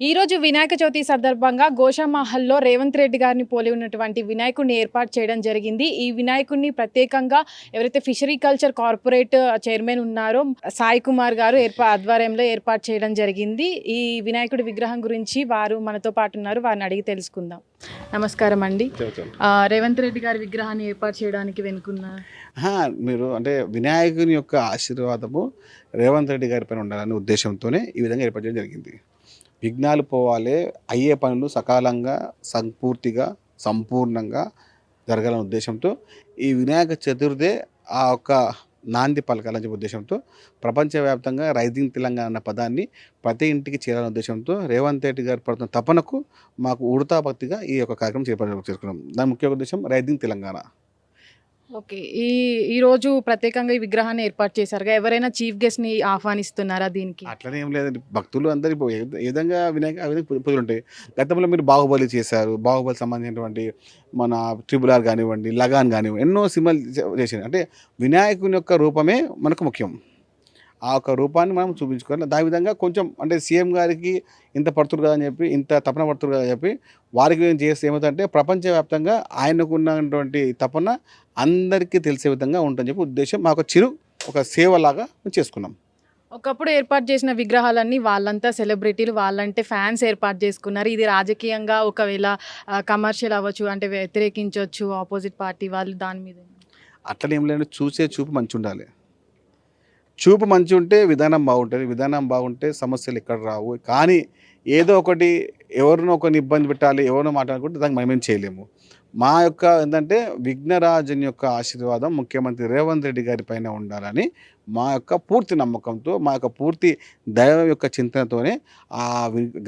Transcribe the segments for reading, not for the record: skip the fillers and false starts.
ఈ రోజు వినాయక చవితి సందర్భంగా గోషామహల్లో రేవంత్ రెడ్డి గారిని పోలి ఉన్నటువంటి వినాయకుడిని ఏర్పాటు చేయడం జరిగింది. ఈ వినాయకుడిని ప్రత్యేకంగా ఎవరైతే ఫిషరీ కల్చర్ కార్పొరేట్ చైర్మన్ ఉన్నారో సాయి కుమార్ గారు ఆధ్వర్యంలో ఏర్పాటు చేయడం జరిగింది. ఈ వినాయకుడి విగ్రహం గురించి వారు మనతో పాటు ఉన్నారు, వారిని అడిగి తెలుసుకుందాం. నమస్కారం అండి. రేవంత్ రెడ్డి గారి విగ్రహాన్ని ఏర్పాటు చేయడానికి వెనుకున్నారు మీరు అంటే వినాయకుని యొక్క ఆశీర్వాదము రేవంత్ రెడ్డి గారి పైన ఉండాలనే ఉద్దేశంతోనే ఈ విధంగా ఏర్పాటు చేయడం జరిగింది. విఘ్నాలు పోవాలి, అయ్యే పనులు సకాలంగా సంపూర్ణంగా జరగాలనే ఉద్దేశంతో ఈ వినాయక చతుర్థే ఆ యొక్క నాంది పలకాలనే ఉద్దేశంతో ప్రపంచవ్యాప్తంగా రైజింగ్ తెలంగాణ అన్న పదాన్ని ప్రతి ఇంటికి చేరాలనే ఉద్దేశంతో రేవంత్ రెడ్డి గారు పడుతున్న తపనకు మాకు ఉడతా భక్తిగా ఈ యొక్క కార్యక్రమం చేసుకున్నాం. దాని ముఖ్య ఉద్దేశం రైజింగ్ తెలంగాణ. ఓకే. ఈరోజు ప్రత్యేకంగా ఈ విగ్రహాన్ని ఏర్పాటు చేశారుగా, ఎవరైనా చీఫ్ గెస్ట్ని ఆహ్వానిస్తున్నారా దీనికి? అట్లనే ఏం లేదండి, భక్తులు అందరూ ఏ విధంగా వినాయక ఆ విధంగా పూజలు ఉంటాయి. గతంలో మీరు బాహుబలి చేశారు, బాహుబలి సంబంధించినటువంటి మన RRR కానివ్వండి, లగాన్ కానివ్వండి, ఎన్నో సినిమాలు చేశారు. అంటే వినాయకుని యొక్క రూపమే మనకు ముఖ్యం. ఆ యొక్క రూపాన్ని మనం చూపించుకోవాలి. దాని విధంగా కొంచెం అంటే సీఎం గారికి ఇంత పడుతురు కదా అని చెప్పి, ఇంత తపన పడుతురు కదా అని చెప్పి వారికి ఏం చేస్తే ఏమవుతుందంటే ప్రపంచవ్యాప్తంగా ఆయనకు ఉన్నటువంటి తపన అందరికీ తెలిసే విధంగా ఉంటుందని చెప్పి ఉద్దేశం. మాకు ఒక సేవలాగా చేసుకున్నాం. ఒకప్పుడు ఏర్పాటు చేసిన విగ్రహాలన్నీ వాళ్ళంతా సెలబ్రిటీలు, వాళ్ళంటే ఫ్యాన్స్ ఏర్పాటు చేసుకున్నారు. ఇది రాజకీయంగా ఒకవేళ కమర్షియల్ అవ్వచ్చు, అంటే వ్యతిరేకించవచ్చు ఆపోజిట్ పార్టీ వాళ్ళు దాని మీద. అట్లనే ఏం లేదు, చూసే చూపు మంచి ఉండాలి. చూపు మంచి ఉంటే విధానం బాగుంటుంది, విధానం బాగుంటే సమస్యలు ఇక్కడ రావు. కానీ ఏదో ఒకటి ఎవరినో ఒకరిని ఇబ్బంది పెట్టాలి, ఎవరినో మాట్లాడుకుంటే దానికి మనమేం చేయలేము. మా యొక్క ఏంటంటే విఘ్నరాజన్ యొక్క ఆశీర్వాదం ముఖ్యమంత్రి రేవంత్ రెడ్డి గారి పైన ఉండాలని మా యొక్క పూర్తి నమ్మకంతో, మా యొక్క పూర్తి దైవం యొక్క చింతనతోనే ఆ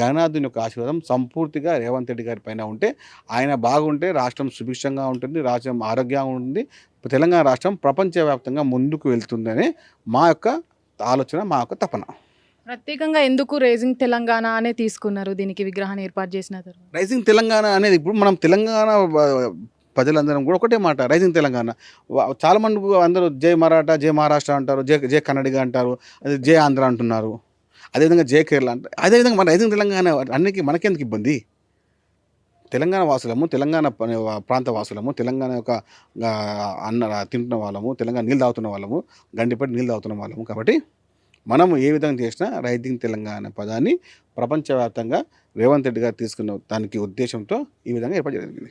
గణనాథుని యొక్క ఆశీర్వాదం సంపూర్తిగా రేవంత్ రెడ్డి గారి పైన ఉంటే, ఆయన బాగుంటే రాష్ట్రం సుభిక్షంగా ఉంటుంది, రాష్ట్రం ఆరోగ్యంగా ఉంటుంది, తెలంగాణ రాష్ట్రం ప్రపంచవ్యాప్తంగా ముందుకు వెళ్తుందనే మా యొక్క ఆలోచన, మా యొక్క తపన. ప్రత్యేకంగా ఎందుకు రైజింగ్ తెలంగాణ అనే తీసుకున్నారు దీనికి విగ్రహాన్ని ఏర్పాటు చేసిన తర్వాత? రైజింగ్ తెలంగాణ అనేది ఇప్పుడు మనం తెలంగాణ ప్రజలందరం కూడా ఒకటే మాట, రైజింగ్ తెలంగాణ. చాలామంది అందరూ జై మరాఠా, జై మహారాష్ట్ర అంటారు, జై కన్నడిగా అంటారు, అది జై ఆంధ్ర అంటున్నారు, అదేవిధంగా జై కేరళ అంటారు. అదేవిధంగా మన రైజింగ్ తెలంగాణ అన్నికి మనకెందుకు ఇబ్బంది? తెలంగాణ వాసులము, తెలంగాణ ప్రాంత వాసులము, తెలంగాణ యొక్క తింటున్న వాళ్ళము, తెలంగాణ నీళ్ళు తాగుతున్న వాళ్ళము, గండిపట్టి నీళ్ళు తాగుతున్న వాళ్ళము. కాబట్టి మనము ఏ విధంగా చేసినా రైజింగ్ తెలంగాణ పదాన్ని ప్రపంచవ్యాప్తంగా రేవంత్ రెడ్డి గారు తీసుకున్న దానికి ఉద్దేశంతో ఈ విధంగా ఏర్పాటు జరిగింది.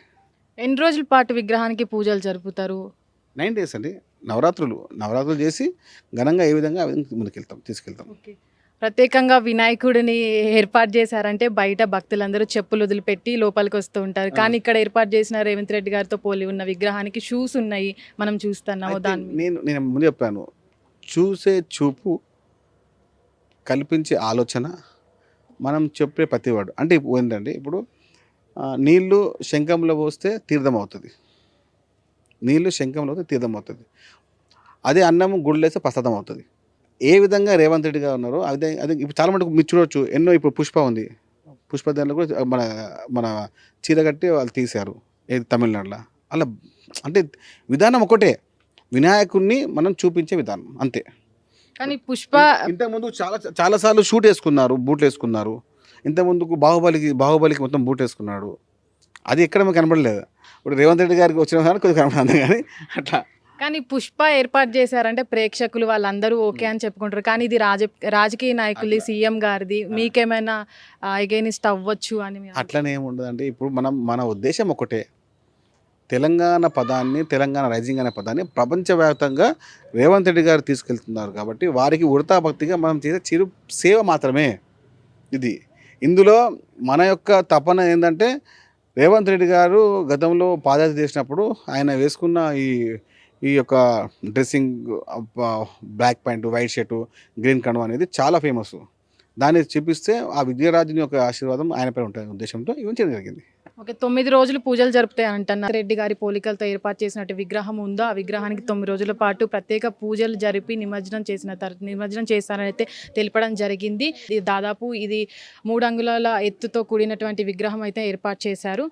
ఎన్ని రోజుల పాటు విగ్రహానికి పూజలు జరుపుతారు? 9 days అండి. నవరాత్రులు చేసి ఘనంగా ఏ విధంగా తీసుకెళ్తాం. ప్రత్యేకంగా వినాయకుడిని ఏర్పాటు చేశారంటే బయట భక్తులందరూ చెప్పులు వదిలిపెట్టి లోపలికి వస్తూ ఉంటారు, కానీ ఇక్కడ ఏర్పాటు చేసిన రేవంత్ రెడ్డి గారితో పోలి ఉన్న విగ్రహానికి షూస్ ఉన్నాయి, మనం చూస్తున్నాము. నేను ముందు చెప్పాను, చూసే చూపు, కల్పించే ఆలోచన, మనం చెప్పే ప్రతివాడు. అంటే ఇప్పుడు ఏంటంటే, ఇప్పుడు నీళ్ళు శంఖంలో పోస్తే తీర్థం అవుతుంది, అదే అన్నము గుళ్ళేస్తే ప్రసాదం అవుతుంది. ఏ విధంగా రేవంత్ రెడ్డి గారు ఉన్నారో అదే ఇప్పుడు చాలా మటుకు మీరు చూడవచ్చు. ఎన్నో ఇప్పుడు పుష్ప ఉంది, పుష్ప దానిలో కూడా మన చీర కట్టి వాళ్ళు తీశారు, ఏది తమిళనాడులో. అలా అంటే విధానం ఒకటే, వినాయకుడిని మనం చూపించే విధానం అంతే. కానీ పుష్ప ఇంతకుముందు చాలాసార్లు షూట్ వేసుకున్నారు, బూట్లు వేసుకున్నారు. ఇంతకుముందుకు బాహుబలికి మొత్తం బూట్ వేసుకున్నాడు, అది ఎక్కడ మనకు కనబడలేదు. ఇప్పుడు రేవంత్ రెడ్డి గారికి వచ్చిన కొద్దిగా కనబడుతుంది, కానీ అట్లా. కానీ పుష్ప ఏర్పాటు చేశారంటే ప్రేక్షకులు వాళ్ళందరూ ఓకే అని చెప్పుకుంటారు, కానీ ఇది రాజకీయ నాయకులు, సీఎం గారిది, మీకేమైనా ఎగైనిస్ట్ అవ్వచ్చు అని. అట్లనే ఏముండదండి. ఇప్పుడు మన ఉద్దేశం ఒకటే, తెలంగాణ పదాన్ని, తెలంగాణ రైజింగ్ అనే పదాన్ని ప్రపంచవ్యాప్తంగా రేవంత్ రెడ్డి గారు తీసుకెళ్తున్నారు. కాబట్టి వారికి ఉడతా భక్తిగా మనం చేసే చిరు సేవ మాత్రమే ఇది. ఇందులో మన యొక్క తపన ఏంటంటే, రేవంత్ రెడ్డి గారు గతంలో పాదయాత్ర చేసినప్పుడు ఆయన వేసుకున్న ఈ యొక్క dressing, black pant, white shirt, green కండువా అనేది చాలా ఫేమస్. దాన్ని చూపిస్తే ఆ విజయరాజుని యొక్క ఆశీర్వాదం ఆయనపై ఉంటుంది ఉద్దేశంతో ఇవన్నీ చేయడం జరిగింది. ఓకే. 9 రోజులు పూజలు జరుపుతాయి అంటున్నారు. రెడ్డి గారి పోలికలతో ఏర్పాటు చేసినట్టు విగ్రహం ఉందో ఆ విగ్రహానికి 9 రోజుల పాటు ప్రత్యేక పూజలు జరిపి నిమజ్జనం చేస్తారని అయితే తెలపడం జరిగింది. దాదాపు ఇది 3 అంగుళాల ఎత్తుతో కూడినటువంటి విగ్రహం అయితే ఏర్పాటు చేశారు.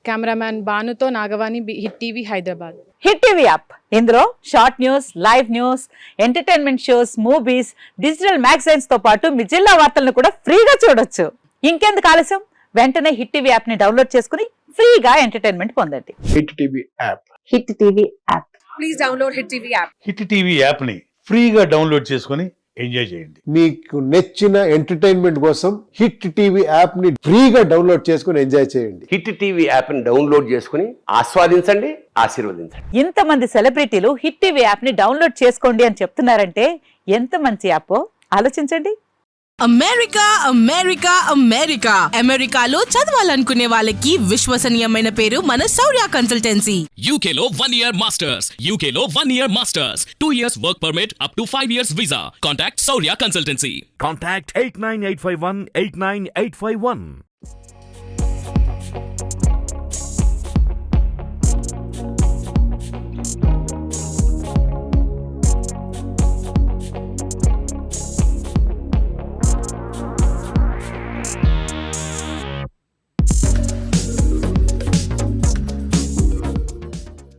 కెమెరామ్యాన్ బానుతో Nagavani, hit TV, Hyderabad. Hit TV app, ఇందులో short news, live news, entertainment shows, movies, digital magazines తో పాటు మీ జిల్లా వార్తలను కూడా ఫ్రీగా చూడొచ్చు. ఇంకెందుకు ఆలస్యం, వెంటనే హిట్ టీవీ యాప్ ని డౌన్లోడ్ చేసుకుని ఫ్రీగా ఎంటర్టైన్మెంట్ పొందండి. Hit TV app. Hit TV app. Please download hit TV app. Hit TV యాప్ని ఫ్రీగా డౌన్లోడ్ చేసుకొని ఎంజాయ్ చేయండి. మీకు నచ్చిన ఎంటర్టైన్మెంట్ కోసం హిట్ టీవీ యాప్ ని ఫ్రీగా డౌన్లోడ్ చేసుకుని ఎంజాయ్ చేయండి. హిట్ టీవీ యాప్ని డౌన్లోడ్ చేసుకుని ఆస్వాదించండి, ఆశీర్వదించండి. ఇంతమంది సెలబ్రిటీలు హిట్ టీవీ యాప్ ని డౌన్లోడ్ చేసుకోండి అని చెప్తున్నారంటే ఎంత మంచి యాప్ ఆలోచించండి. అమెరికా అమెరికా అమెరికా అమెరికాలో చదవాలనుకునే వాళ్ళకి విశ్వసనీయమైన పేరు మన శౌర్య consultancy. UK Law 1 Year Masters. UK Law 1 Year Masters. 2 years work permit up to 5 years visa. Contact Saurya Consultancy. Contact 89851 89851.